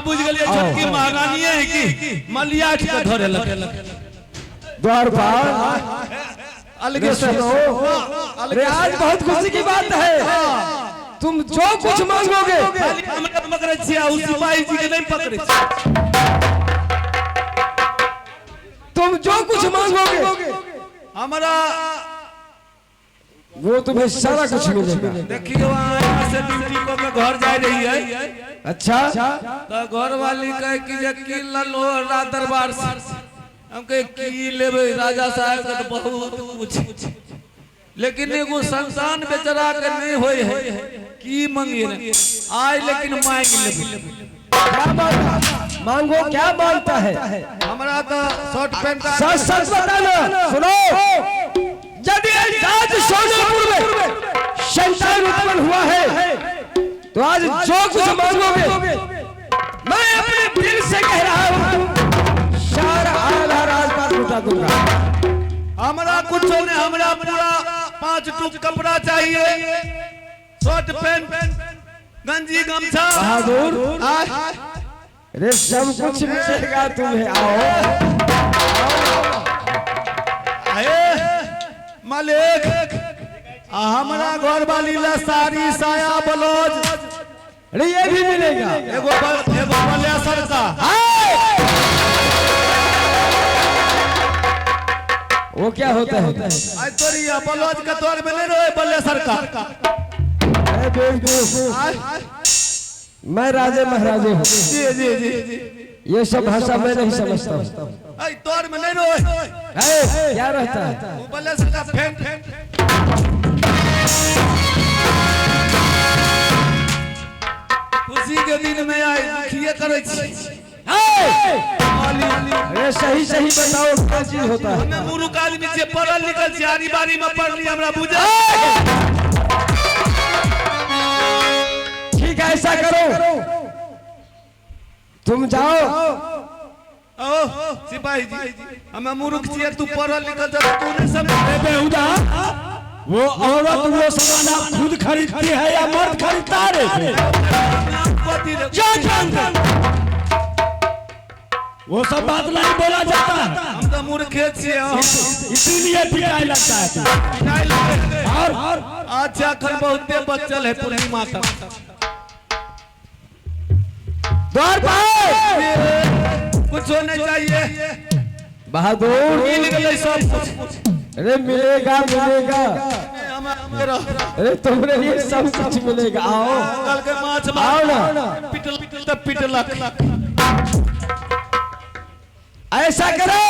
बुझ गलिए छोटकी महारानी है कि मलिया के धरे लगे द्वारपाल अलगे से लो। अरे आज बहुत खुशी की बात है, तुम जो कुछ मांगोगे पकड़े सिपाही जी के नहीं पकड़े, तुम जो कुछ मांगोगे हमारा वो तुम्हें सारा कुछ मिलेगा। देखिए वहाँ से ड्यूटी को के घर जा रही है। अच्छा तो घर वाली कहे कि जे की लो रात दरबार से हम कहे की लेबे राजा साहब का तो बहुत कुछ, लेकिन एगो संतान बेचारा के नहीं होए है की मांगे रे आए, लेकिन मांग ले क्या मांगता, मांगो क्या मांगता है। हमारा तो शर्ट पैंट का सच सच बताना। सुनो, यदि आज सोनापुर में संतान उत्पन्न हुआ है तो आज जो कुछ मांगोगे मैं अपने दिल से कह रहा हूँ सारा आधा राजपाट लुटा दूंगा। हमारा कुछ नहीं, हमारा पूरा 5 टुक कपड़ा चाहिए, शर्ट पैंट गंजी गमछा। बहादुर अरे सब कुछ मिलेगा तुम्हें। आओ मालिक हमारा घर वाली ला साड़ी साया ब्लाउज, अरे ये भी मिलेगा। एगो बलेसर का वो क्या होता है? आज तोरी ब्लाउज का तोर में नहीं रहे बलेसर का। मैं राजे महाराजे हूँ। जी जी जी जी ये सब भाषा मैं नहीं समझता हूँ। तोर में नहीं रहे क्या रहता है? वो बलेसर का फेंक खुशी के दिन में आए दुखिए करे छी। अरे सही सही बताओ क्या चीज होता है? हमें मूर्ख आदमी से पढ़ल लिखल छी, आरी बारी में पढ़ ली हमरा बुझा। ठीक है ऐसा करो, तुम जाओ। ओ सिपाही जी हमें मूर्ख छी, तू पढ़ल लिखल छ तू नहीं समझ। बेहुदा वो औरत वो सामान खुद खरीदती है या मर्द खरीदता है? वो सब बात नहीं बोला जाता। हम तो मूर्ख छी, इसीलिए पिटाई लगता है। और अच्छा खल बहुते बचल है पूर्णिमा तक। कुछ होने चाहिए बहादुर, मिल गए सब कुछ। अरे मिलेगा मिलेगा, अरे तुम्हारे लिए सब कुछ मिलेगा। आओ कल के माछ आओ ना। पिटल पिटल तब पिटलक। ऐसा करो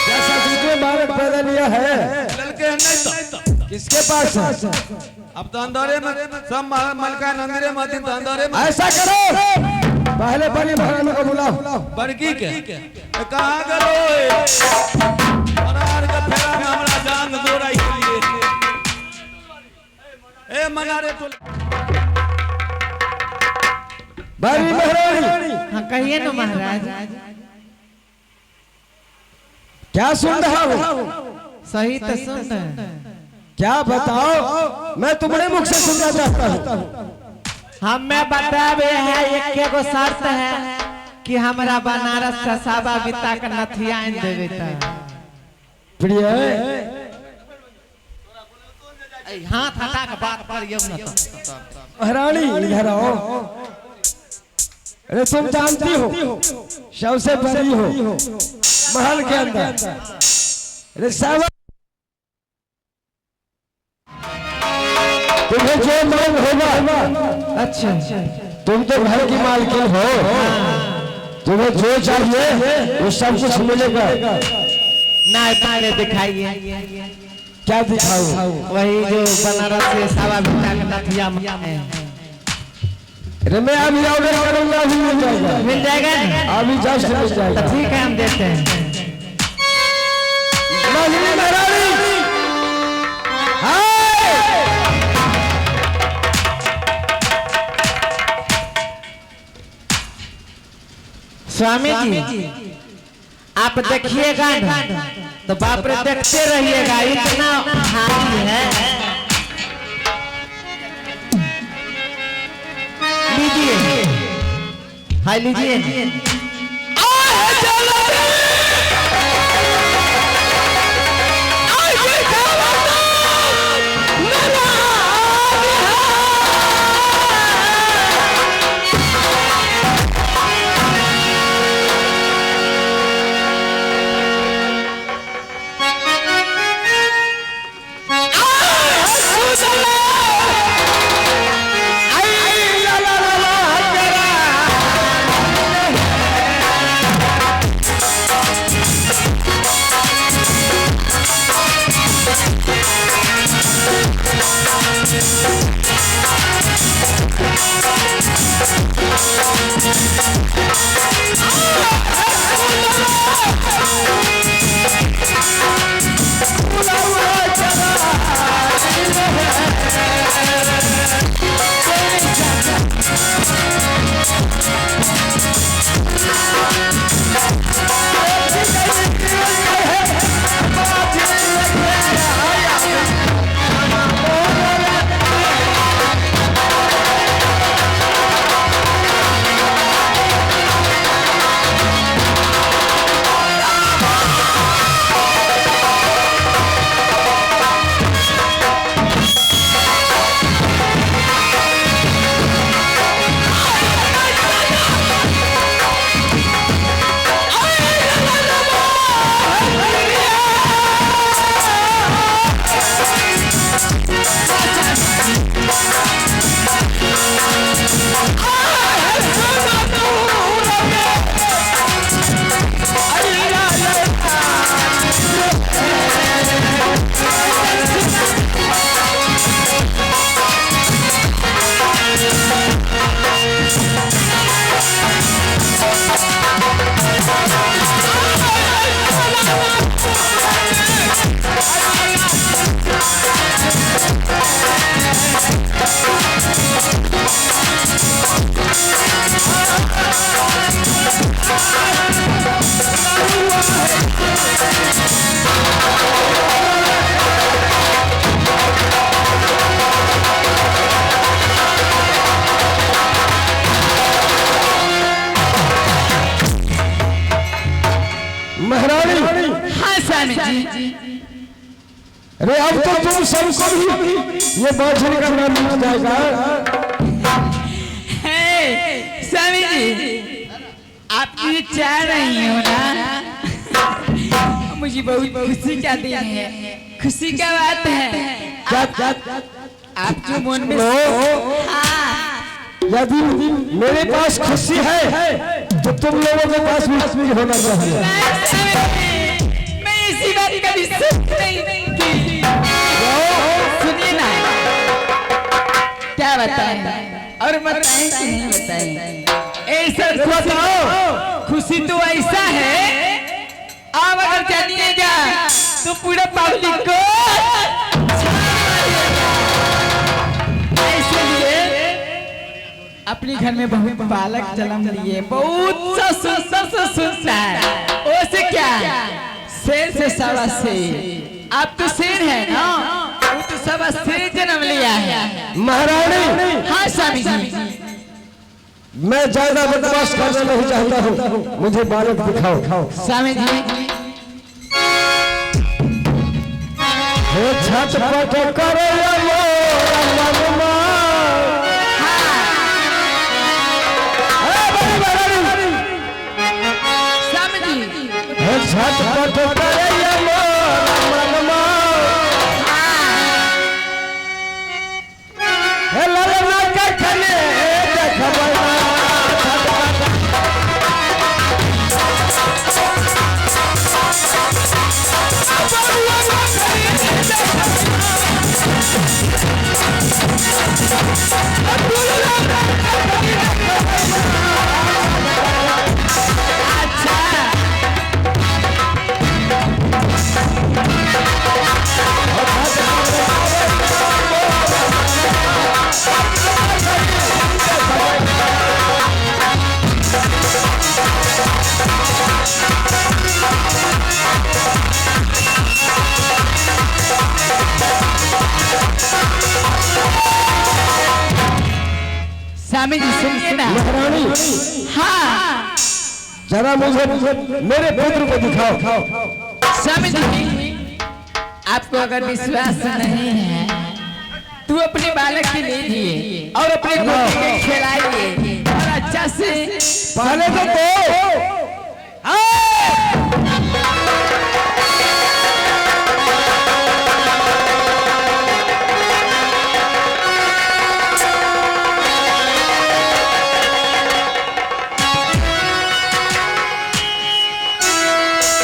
जैसा तुमने भारत पैदा लिया है। कल के नहीं तो किसके पास है? अब तो अंधारे में सब मलकान अंधेरे में दिन तो अंधारे में। ऐसा करो पहले बड़ी महारानी को बुलाओ। बड़की के कहाँ गलो मनार का फेरा में हमरा जान गोराई के लिए। ए मनारे तो बड़ी महारानी। हाँ कहिए ना महाराज। क्या सुन रहा हो? सही तो सुन रहे हैं। क्या बताओ, मैं तुम्हारे मुख से सुनना चाहता हूँ। हमें बतावे है एक एगो शर्त है कि हमरा बनारस से साबा बिता के नथिया देवे ता। प्रिय हाथ हटा के बात करियो ना। महारानी इधर आओ। अरे तुम जानती हो सबसे बड़ी हो महल के अंदर। अरे साबा तुम्हें जो मांग होगा। अच्छा तुम तो घर की मालकिन हो, तुम्हें जो चाहिए वो सब कुछ मिलेगा। नहीं पहले दिखाइए। क्या दिखाऊं? वही जो बनारस से साबा बिता के नथिया है। अरे मैं अभी ऑर्डर करूंगा, अभी मिल जाएगा। मिल जाएगा ना? अभी जस्ट मिल जाएगा। तो ठीक है हम देते हैं। स्वामी जी आप देखिएगा ना तो बाप रे देखते रहिएगा, इतना भारी है। लीजिए हाय लीजिए। अरे अब तो तुम सबको भी ये बाछड़ी का नाम मिल जाएगा। स्वामी जी आप ये चाह रही हो ना, मुझे बहुत खुशी का दिन है, खुशी का बात है। आप जो मन में यदि मेरे पास खुशी है तो तुम लोगों के पास भी होना चाहिए। मैं इसी बात का विश्वास नहीं की। सुनिए ना, क्या बताएं और बताएं कि नहीं बताएं? ऐसा बताओ, खुशी तो ऐसा है, आप अगर जानिएगा तो पूरा पब्लिक को अपने घर में बहुत बालक जन्म लिए, बहुत सुंदर ओसे क्या शेर से सवा शेर। आप तो शेर है ना, वो तो सवा शेर जन्म लिया है। महारानी, हाँ स्वामी जी, मैं ज्यादा बकवास करना नहीं चाहता हूँ, मुझे बालक दिखाओ। स्वामी जी छटपट करे झटपट करे मनमा लड़ना कखने देखबना स्वामी जी सुनिए ना। महारानी हाँ जरा मुझे मेरे पुत्र को दिखाओ। स्वामी जी आपको अगर विश्वास नहीं है तू अपने बालक के लीजिए और अपने गोदी में खिलाइए और अच्छा से पहले तो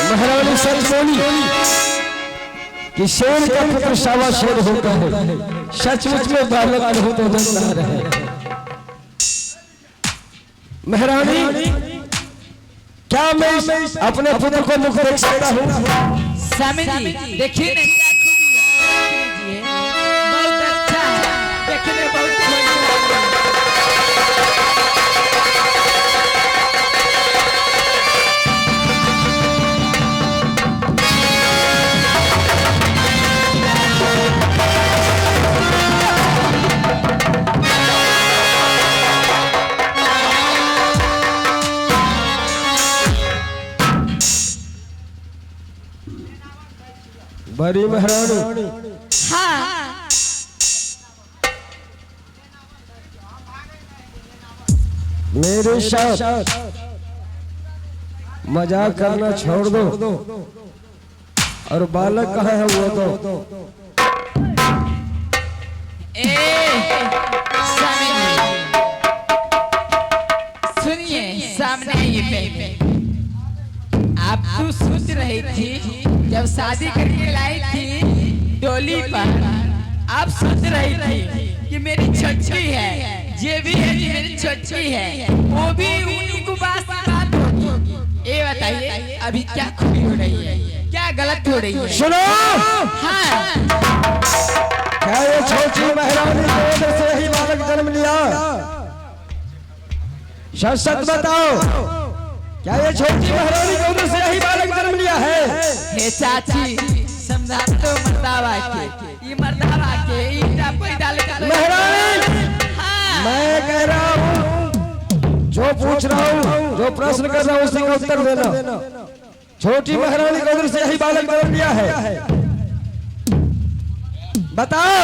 महारानी सच बोली कि शेर का पुत्र शावा शेर होता है, सचमुच में बालक नहीं तो जनता रहे। महारानी क्या मैं अपने पुत्र को मुख देख सकता हूँ? स्वामी जी देखिए ना क्या खूबी है, बहुत अच्छा है, देखने में बहुत खूबी है। बड़ी महारानी हाँ मेरे साथ मजाक करना छोड़ दो और बालक कहाँ है वो तो स्वामी जी सुनिए सामने ये पे आप तो सोच रही थी जब शादी करके लाई थी डोली पर आप सोच रही थी कि मेरी छोटी है ये भी है कि मेरी छोटी है वो भी उन्हीं को बात होगी। ये बताइए अभी क्या खूबी हो रही है, क्या गलत हो रही है? सुनो हाँ क्या ये छोटी महारानी के उधर से ही बालक जन्म लिया? सच सच बताओ क्या ये छोटी महारानी के उधर से ही बालक जन्म लिया है? हे चाची समझा तो मर्दावा के ये मर्दावा के ईटा कोई डाल के महारानी हाँ मैं कह रहा हूँ जो पूछ रहा हूँ जो प्रश्न कर रहा हूँ उसी का उत्तर देना। छोटी महारानी के उधर से ही बालक जन्म लिया है, बताओ।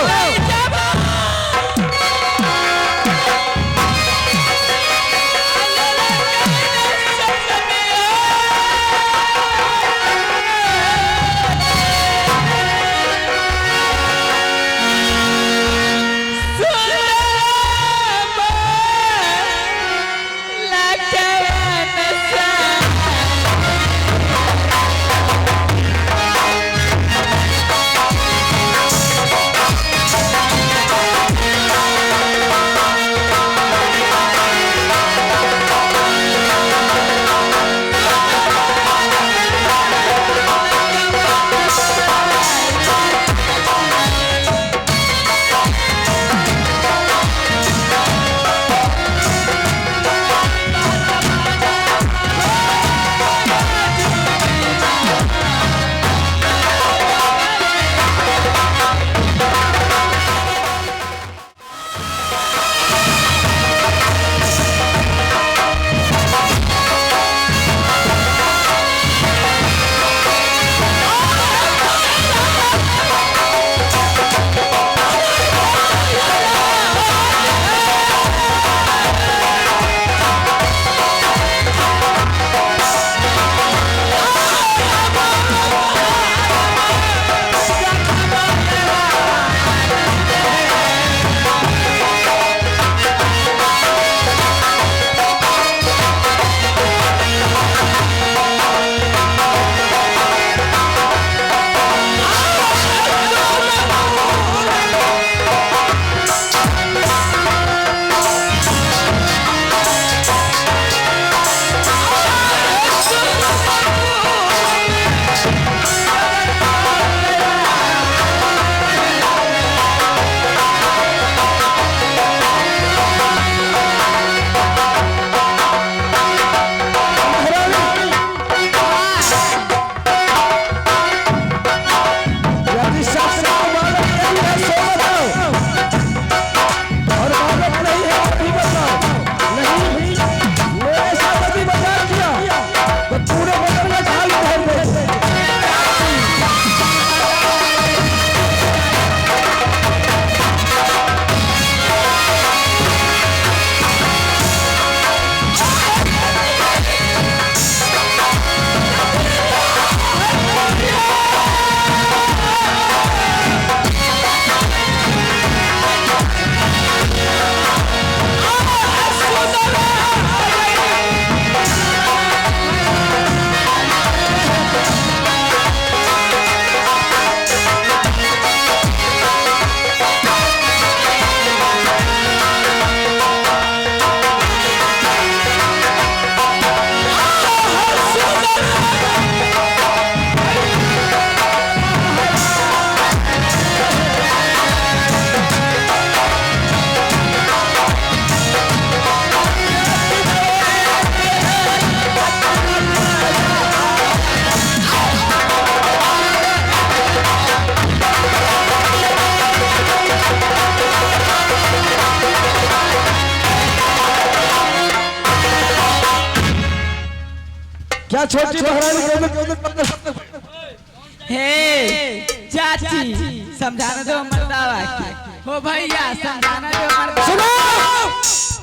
क्या छोटी महारानी के उधर हे चाची समझाना दो मर्दावा की हो भैया समझाना दो मर्दावा। सुनो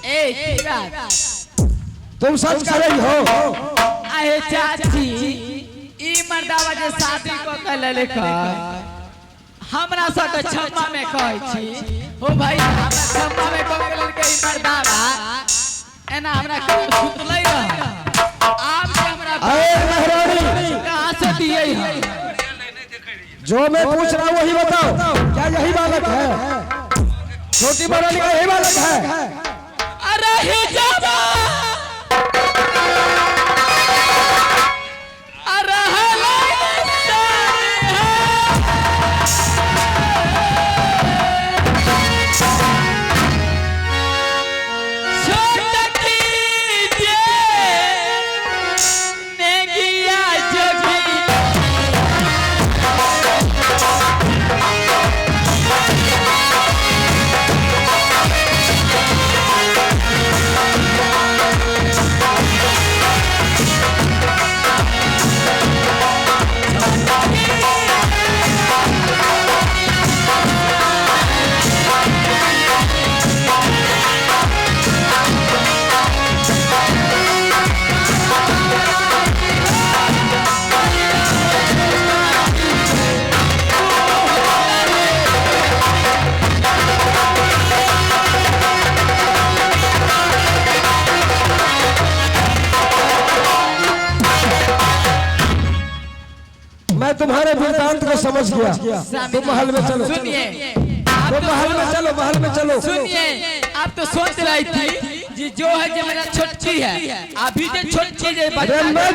ए की बात तुम सच कर रही हो। आए चाची ई मर्दावा जे शादी को कल लेकर हमरा सब छम्मा में कहै छी हो भाई हमरा छम्मा में कह के लड़के ई मर्दावा एना हमरा सुतलै रह आप जे हमरा अरे महारानी कहां से दिए है जो मैं पूछ रहा हूँ वही बताओ, क्या यही बालक है? छोटी महारानी का यही बालक है? अरे हिजाबा अरे मैं तुम्हारे वृत्तांत को समझ गया। तुम महल में चलो। सुनिए तुम महल में चलो, महल में चलो। सुनिए आप तो सोच रही थी जी जो है जो मेरा छोटी है अभी जो छोटी है मैं तुम्हारे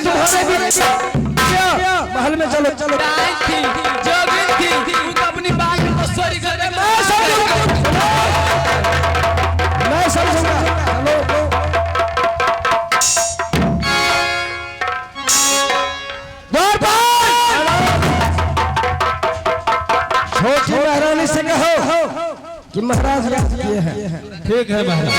क्या महल में चलो चलो थी जो भी थी वो अपनी बात को सॉरी कर मैं समझूंगा। चलो छोटी महारानी से कहो कि महाराज याद किए हैं। ठीक है महाराज।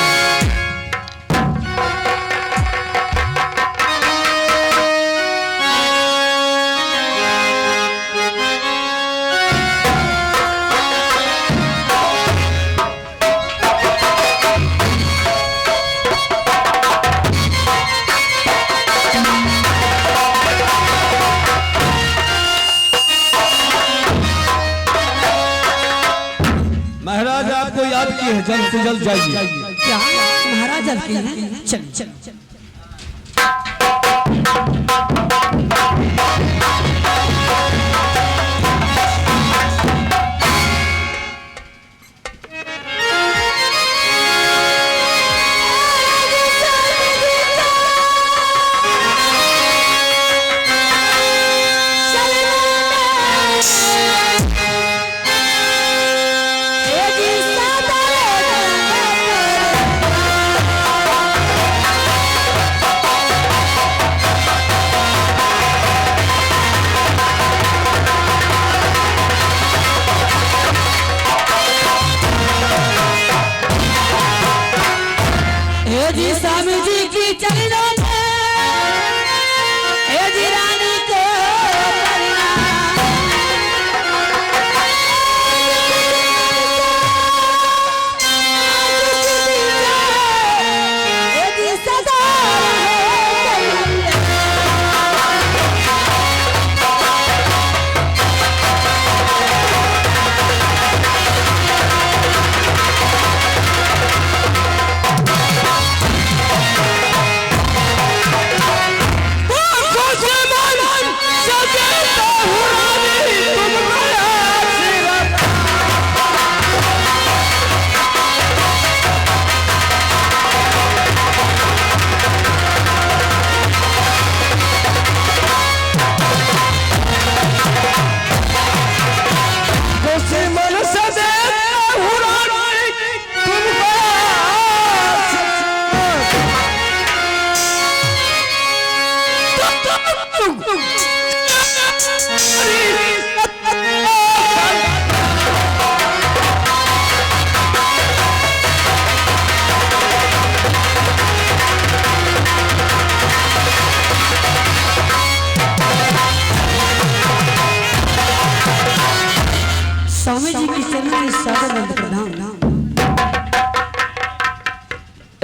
महाराज आपको याद की है, जल्द से जल्द जाइए। क्या महाराज जल्द की है? चल चल चल स्वामी जी की चरणों में हे जी रानी को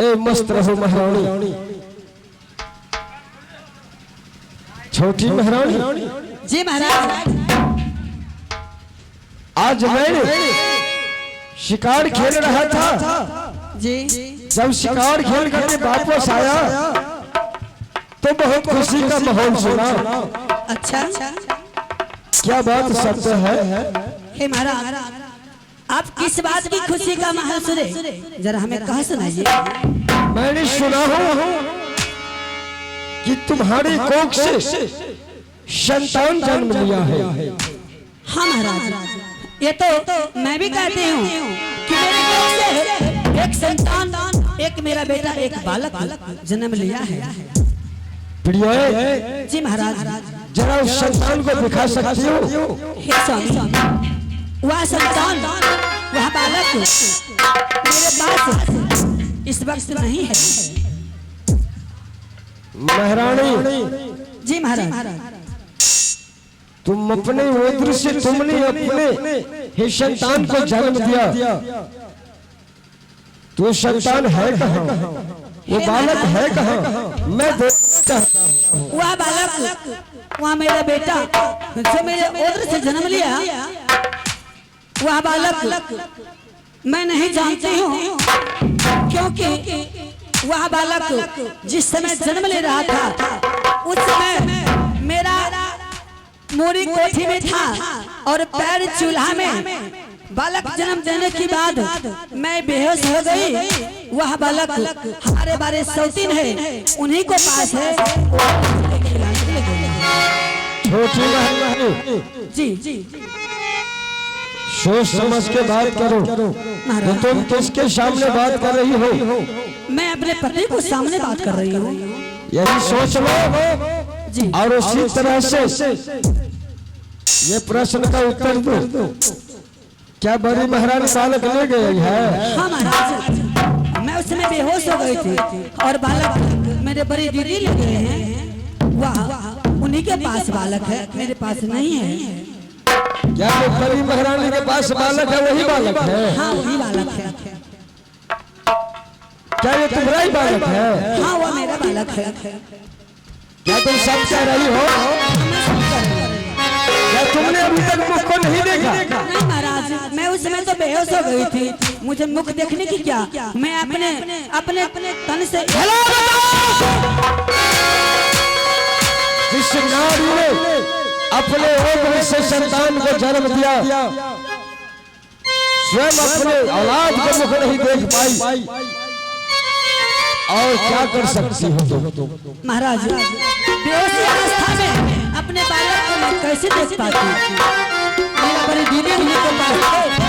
ए मस्त रहो महारानी, छोटी महारानी। जी महाराज। आज मैं शिकार खेल रहा था जी। जब शिकार खेल करके वापस आया तो बहुत खुशी का माहौल सुना। अच्छा क्या बात सत्य है? हे महाराज, आप किस बात की खुशी का माहौल सुने, जरा हमें कह सुनाइए। मैंने सुना हो कि तुम्हारी कोख से संतान जन्म लिया है। हाँ महाराज, ये तो मैं भी कहती हूँ कि मेरी कोख से एक संतान, एक मेरा बेटा, एक बालक जन्म लिया है। प्रिय जी महाराज। जरा उस संतान को दिखा सकती हो? हे स्वामी, वह संतान, वह बालक मेरे पास इस वक्त नहीं है। महारानी जी महाराज। तुम अपने उद्र से तुमने अपने ही संतान को जन्म दिया, तो संतान है कहाँ? वो बालक है कहाँ? मैं देखना चाहता हूँ। वह बालक, वह मेरा बेटा जो मेरे उद्र से जन्म लिया, वह बालक मैं नहीं जानती हूँ, क्योंकि वह बालक जिस समय जन्म ले रहा था उस समय मेरा मोरी कोठी में था और पैर चूल्हा में। बालक जन्म देने के बाद मैं बेहोश हो गई। वह बालक हमारे बारे सौतीन है, उन्हीं को पास है। छोटी महारानी जी सोच समझ के बात करो। तो तुम किसके सामने बात कर रही हो? मैं अपने पति को सामने बात कर रही हूँ। यही सोच लो जी। और उसी तरह से ये प्रश्न का उत्तर दो। क्या बड़ी महारानी बालक ले गई है? हाँ महाराज, मैं उस समय बेहोश हो गई थी और बालक मेरे बड़ी दीदी ले गए हैं। वाह, उन्हीं के पास बालक है, मेरे पास नहीं है। क्या वो बड़ी महारानी के पास बालक है? वही बालक है? हाँ वही बालक है। क्या ये तुम्हारा ही बालक है? हाँ वो मेरा बालक है। क्या तुम सब कह रही हो? क्या तुमने अभी तक मुख को नहीं देखा? नहीं महाराज, मैं उस समय तो बेहोश हो गई थी, मुझे मुख देखने की क्या, मैं अपने अपने अपने तन से। जिस नारी ने अपने उम्र से संतान को जन्म दिया, स्वयं अपने औलाद को मुख नहीं देख पाई, और क्या कर सकती हो तुम? महाराज, बेहोशी अवस्था में अपने बालक को मैं कैसे देख पाती? मेरा बड़ी दीदी उन्हीं के पास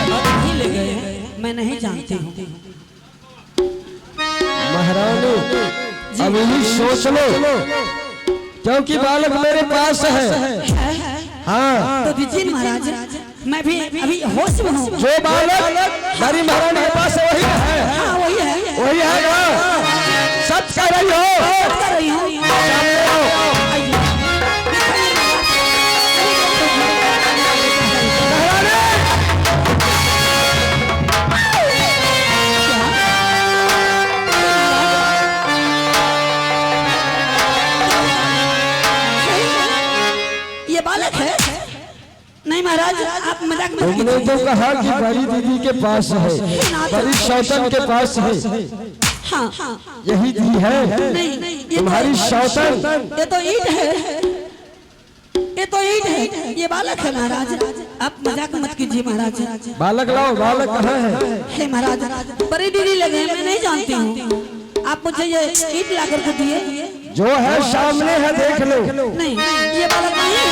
नहीं ले गए हैं, मैं नहीं जानती हूँ। महारानी अब यही सोच लो, क्योंकि बालक मेरे पास है। हाँ तो दीजिए महाराज, मैं भी अभी होश में हूँ। जो बालक हमारी महारानी के पास है वही है। हाँ वही है, वही है ना? सच कह रही हो? कर रही हूँ। ये बालक है? नहीं महाराज, आप मजाक मत तुमने कीजिए। तो कहा कि बड़ी दीदी के पास है, बड़ी सौतन के पास है। हाँ यही दी है नहीं, तुम्हारी सौतन? ये तो ईंट है, ये तो ईंट है, ये बालक है महाराज। आप मजाक मत कीजिए महाराज। बालक लाओ, बालक कहाँ है? हे महाराज, बड़ी दीदी लगे, मैं नहीं जानती हूँ। आप मुझे ये ईंट ला करके दिए। जो है सामने है, देख लो। नहीं, ये बालक नहीं है।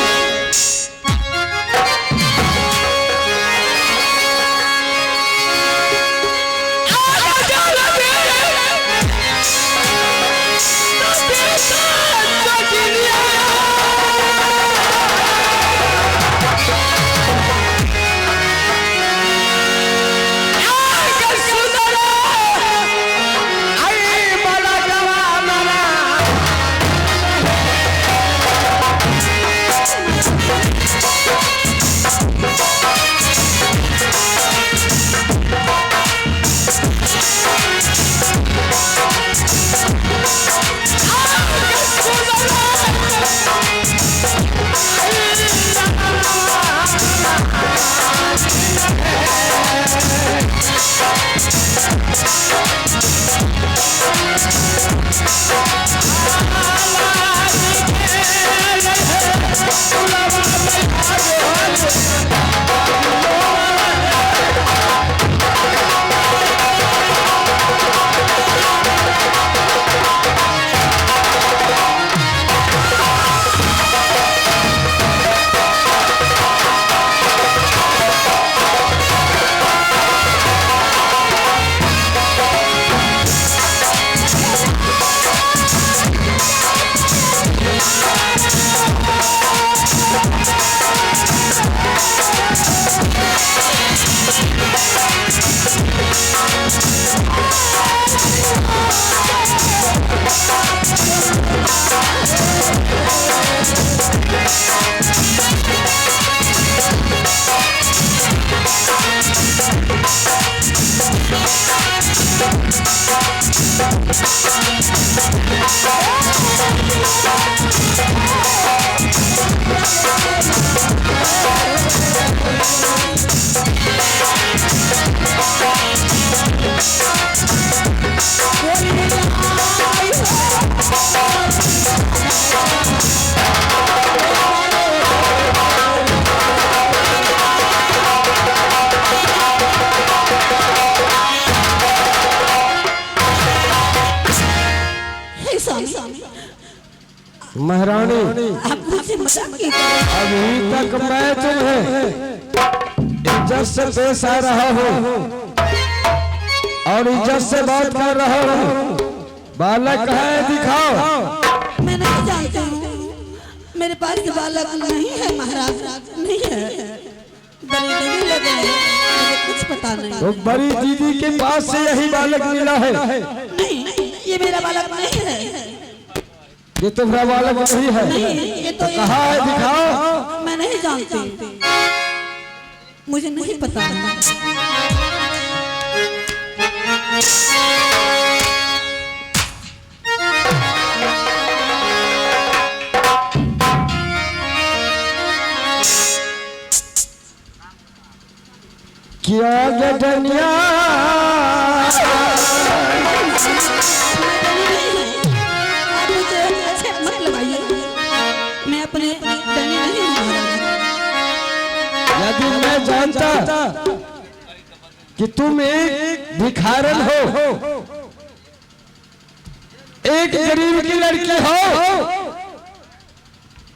महारानी, आप मुझसे मजाक क्यों कर रहे हैं? अभी तक मैं तुम्हें इज्जत से पेश आ रहा हूँ और इज्जत से बात कर रहा हूँ। बालक है, दिखाओ। मैं नहीं जानती हूँ, मेरे पास ये बालक नहीं है महाराज, नहीं है। बड़ी दीदी लगे हैं, मुझे कुछ पता नहीं। तो बड़ी दीदी के पास से यही बालक मिला है? नहीं, ये मेरा बालक नहीं है। ये तुम्हारा बालक नहीं है? नहीं, ये तो कहाँ है, दिखाओ। मैं नहीं जानती, मुझे नहीं पता। क्या गडनिया आप मुझे अच्छे मत लगाइए, मैं अपने डनी नहीं हूँ। यदि मैं जानता कि तुम एक भिखारन हो, एक गरीब की लड़की हो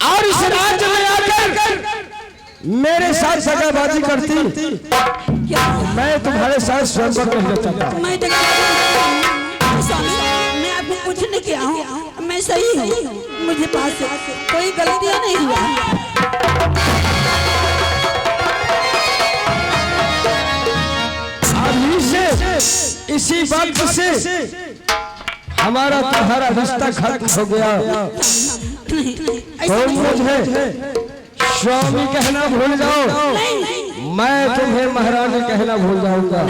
और इस राज्य में आकर मेरे साथ सगाबाजी करती, मैं तुम्हारे साथ स्वयंवर रहना चाहता। मैं मैं आपको कुछ नहीं किया हूँ, मैं सही हूँ, मुझे पास कोई गलतियाँ नहीं हुआ। अभी से इसी वक्त से हमारा तुम्हारा रिश्ता खत्म हो गया। तो मुझे स्वामी कहना भूल जाओ, मैं तुम्हें महारानी कहना भूल जाऊंगा।